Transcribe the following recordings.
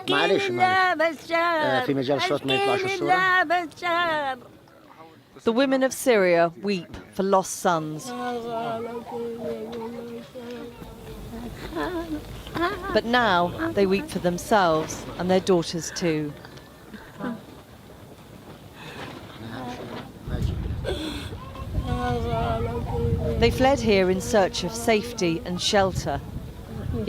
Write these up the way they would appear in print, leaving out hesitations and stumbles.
معلش في مجال صوت ما يطلعش الصورة. The women of Syria weep for lost sons. But now they weep for themselves and their daughters too. They fled here in search of safety and shelter,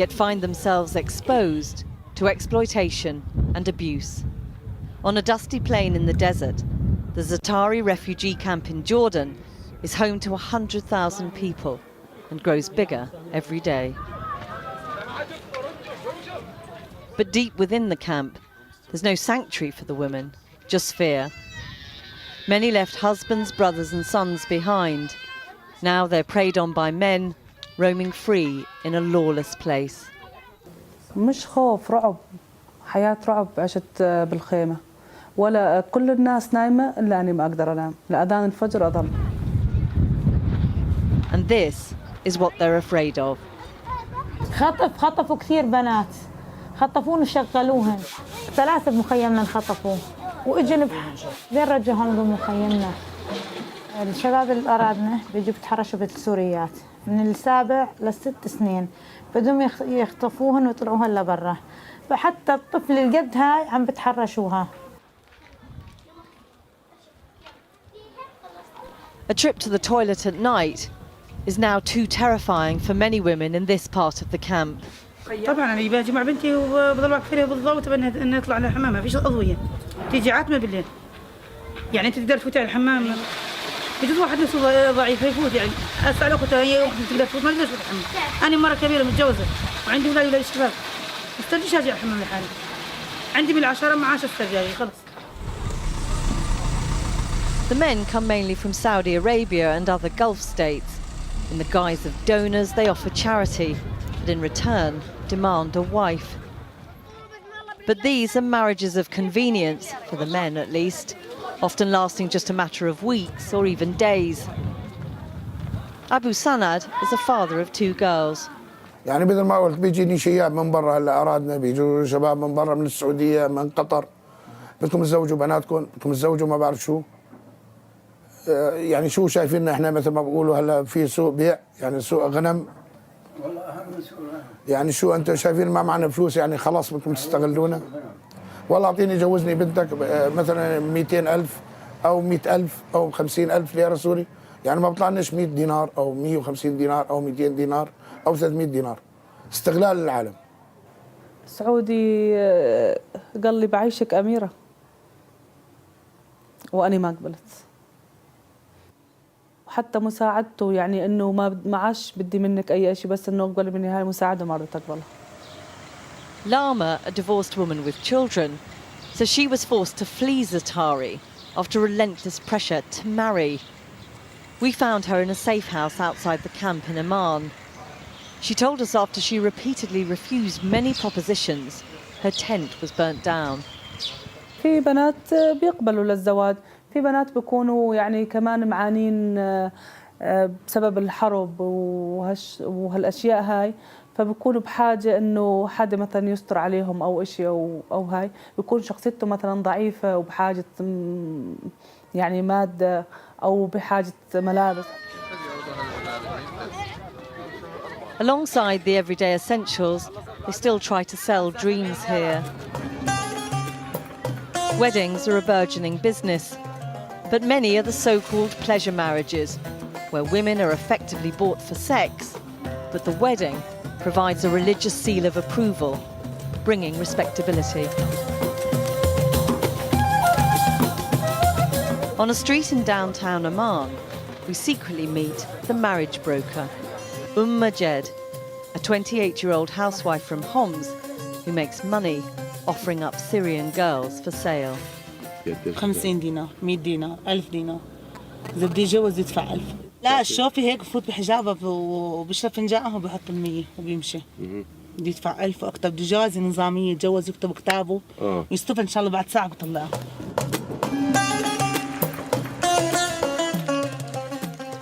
yet find themselves exposed to exploitation and abuse. On a dusty plain in the desert, the Zaatari refugee camp in Jordan is home to 100,000 people and grows bigger every day. But deep within the camp, there's no sanctuary for the women, just fear. Many left husbands, brothers and sons behind. Now they're preyed on by men, roaming free in a lawless place. مش خوف، رعب، حياة رعب عشت بالخيمة، ولا كل الناس نايمة إلا أني ما أقدر أنام، لأذان الفجر أضل. And this is what they're afraid of. خطفوا كثير بنات، خطفوهم وشغلوهن، 3 بمخيمنا انخطفوا، واجوا زين رجعوهم بمخيمنا. الشباب اللي أرادنا بيجوا بيتحرشوا بالسوريات من 7 ل6 سنين، بدهم يخطفوهن ويطلعوهن لبرا، فحتى الطفل القد هاي عم بتحرشوها. A trip to the toilet at night is now too terrifying for many women in this part of the camp. طبعا انا باجي مع بنتي وبضل واقفه لها بالضوء تبى انها تطلع للحمام، ما فيش اضويه، تيجي عتمه بالليل. يعني انت تقدر تفوتي على الحمام، بجوز واحد نفسه ضعيف يفوت، يعني اسال اختها هي واحده تقدر تفوت، ما تقدرش تفوت الحمام. انا مره كبيره متجوزه وعندي اولاد ولا شباب، ما استرجيش اجي على الحمام لحالي. عندي من 10 معاش استرجاعي خلص. The men come mainly from Saudi Arabia and other Gulf states. In the guise of donors, they offer charity, but in return, demand a wife. But these are marriages of convenience, for the men at least, often lasting just a matter of weeks or even days. Abu Sanad is a father of 2 girls. يعني مثل ما قلت بيجيني شياب من برا، هلا أرادنا بيجوا شباب من برا، من السعودية، من قطر، بدكم تزوجوا بناتكم، بدكم تزوجوا ما بعرف شو. يعني شو شايفيننا احنا مثل ما بقولوا هلا في سوق بيع، يعني سوق غنم. والله اهم من سوق غنم. يعني شو انتم شايفين ما معنا فلوس، يعني خلاص بدكم تستغلونا. والله اعطيني جوزني بنتك مثلا 200,000 او 100,000 او 50,000 ليرة سوري، يعني ما بطلعناش 100 دينار او 150 دينار او 200 دينار او 300 دينار. استغلال للعالم. سعودي قال لي بعيشك أميرة، وأنا ما قبلت. حتى مساعدته، يعني انه ما عادش بدي منك اي شيء، بس انه اقبل مني هاي المساعده ما رضيت اقبلها. Lama, a divorced woman with children, says she was forced to flee Zaatari after relentless pressure to marry. We found her in a safe house outside the camp in Amman. She told us after she repeatedly refused many propositions, her tent was burnt down. في بنات بيقبلوا للزواج، في بنات بيكونوا يعني كمان معانين بسبب الحرب وهالاشياء هاي، فبيكونوا بحاجه انه حدا مثلا يستر عليهم او شيء او هاي، بيكون شخصيته مثلا ضعيفه وبحاجه يعني ماده او بحاجه ملابس. Alongside the everyday essentials, they still try to sell dreams here. Weddings are a burgeoning business, but many are the so-called pleasure marriages, where women are effectively bought for sex, but the wedding provides a religious seal of approval, bringing respectability. On a street in downtown Amman, we secretly meet the marriage broker, Majed, a 28-year-old housewife from Homs who makes money offering up Syrian girls for sale. 50 دينار، 100 دينار، 1000 دينار. إذا بدي يتجوز يدفع 1000. لا شوفي هيك بفوت بحجابه وبشرب فنجانه وبحط 100 وبيمشي. بده يدفع 1000 واكثر، بده جوازه نظاميه، يتجوز يكتب كتابه ويصطفى ان شاء الله بعد ساعه بطلعه.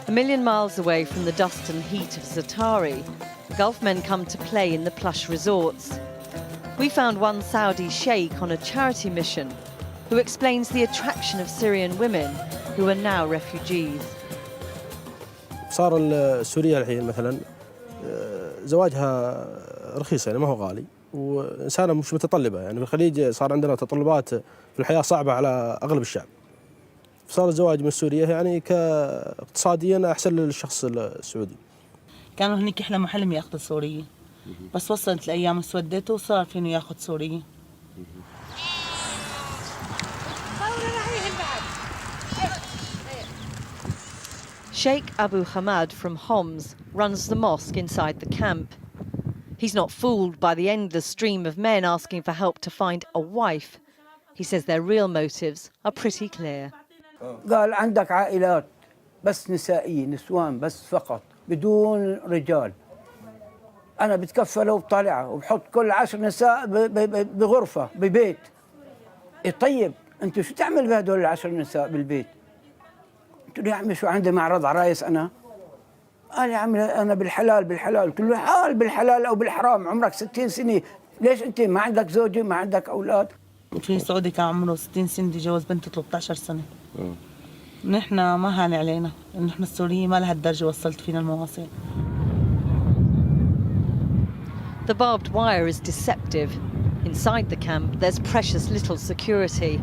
A million miles away from the dust and heat of Zaatari, Gulf men come to play in the plush resorts. We found one Saudi sheikh on a charity mission who explains the attraction of Syrian women who are now refugees. صار السورية الحين مثلا زواجها رخيص يعني ما هو غالي وإنسانة مش متطلبة يعني في الخليج صار عندنا تطلبات في الحياة صعبة على أغلب الشعب. صار الزواج من السورية يعني كاقتصاديا أحسن للشخص السعودي. كانوا هنيك يحلموا حلم ياخذوا سورية بس وصلت الأيام اسودته وصار فينه ياخذ سورية. Sheikh Abu Hamad from Homs runs the mosque inside the camp. He's not fooled by the endless stream of men asking for help to find a wife. He says their real motives are pretty clear. قال عندك عائلات بس نسائية نسوان بس فقط بدون رجال. أنا بتكفله وبطلعه وبحط كل 10 نساء بغرفة ببيت. طيب أنتوا شو تعمل بهدول 10 نساء بالبيت؟ قلت له يا عمي شو عندي معرض عرايس أنا؟ قال يا عمي أنا بالحلال قلت له حال بالحلال أو بالحرام عمرك 60 سنة ليش أنت ما عندك زوجة ما عندك أولاد؟ في سعودي كان عمره 60 سنة جوز بنته 13 سنة. نحن ما هان علينا نحن السوريين ما لهالدرجة وصلت فينا المواصيل. The barbed wire is deceptive. Inside the camp, there's precious little security.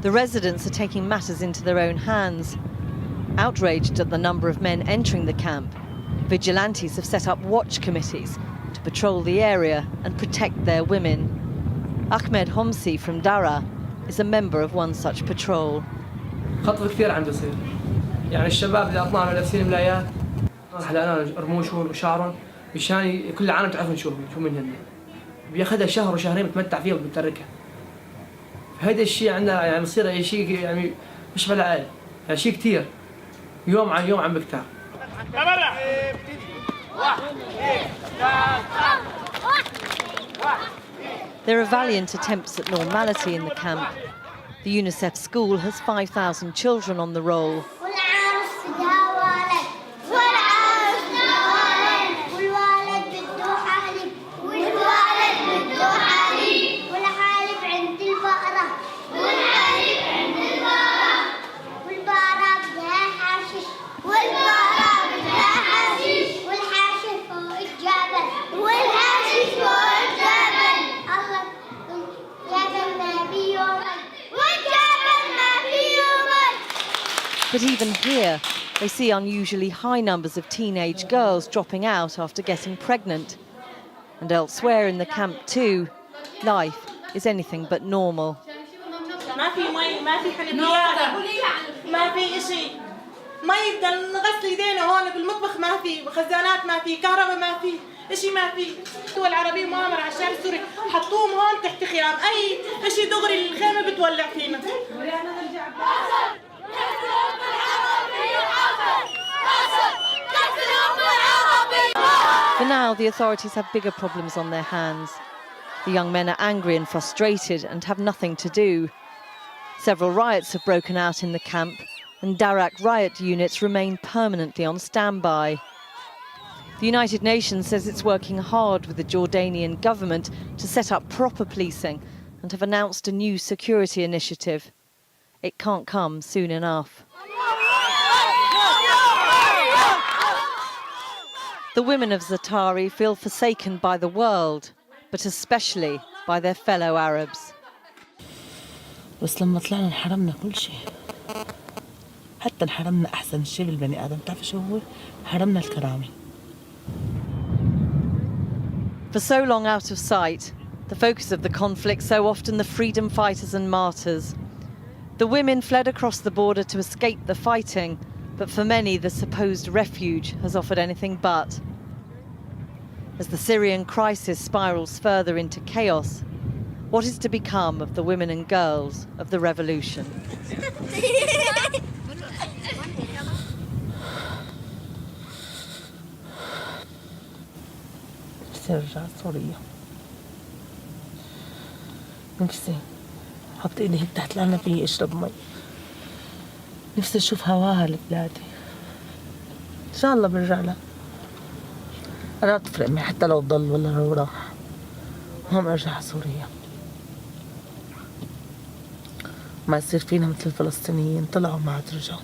The residents are taking matters into their own hands. Outraged at the number of men entering the camp, vigilantes have set up watch committees to patrol the area and protect their women. Ahmed Homsi from Dara is a member of one such patrol. خطف كثير عنده يصير يعني الشباب اللي اطلعوا لابسين ملايات احلى رموشهم وشعرهم مشان كل عالم تعرف نشوف شو من هن بياخذها شهر وشهرين بتمتع فيها وبتركها. هذا الشيء عندنا يعني بصير شيء يعني مش بالعقل يعني شيء كثير يوم عن يوم عم بكتر. There are valiant attempts at normality in the camp. The UNICEF school has 5,000 children on the roll. But even here, they see unusually high numbers of teenage girls dropping out after getting pregnant. And elsewhere in the camp too, life is anything but normal. ما في مي ما في حنفيات ما في شيء ما يقدر نغسل ايدينا هون بالمطبخ ما في خزانات ما في كهرباء ما في شيء ما في. الدول العربية مؤامرة على الشعب السوري حطوهم هون تحت خيام أي شيء دغري الخيمة بتولع فينا. For now, the authorities have bigger problems on their hands. The young men are angry and frustrated and have nothing to do. Several riots have broken out in the camp, and Darak riot units remain permanently on standby. The United Nations says it's working hard with the Jordanian government to set up proper policing and have announced a new security initiative. It can't come soon enough. The women of Zaatari feel forsaken by the world, but especially by their fellow Arabs. بس لما طلعنا انحرمنا كل شيء حتى انحرمنا أحسن شيء بالبني آدم. تعرف شو هو؟ حرمنا الكرامة. For so long out of sight, the focus of the conflict so often the freedom fighters and martyrs. The women fled across the border to escape the fighting, but for many the supposed refuge has offered anything but. As the Syrian crisis spirals further into chaos, what is to become of the women and girls of the revolution? نفسي أرجع سوريا. نفسي حط إيدي هيك تحت العنبية أشرب مي. نفسي أشوف هواها لبلادي. إن شاء الله برجع لها. أنا تفرق معي حتى لو ضل ولا لو راح. هم ارجع على سوريا، ما يصير فينا مثل الفلسطينيين طلعوا ما عاد رجعوا.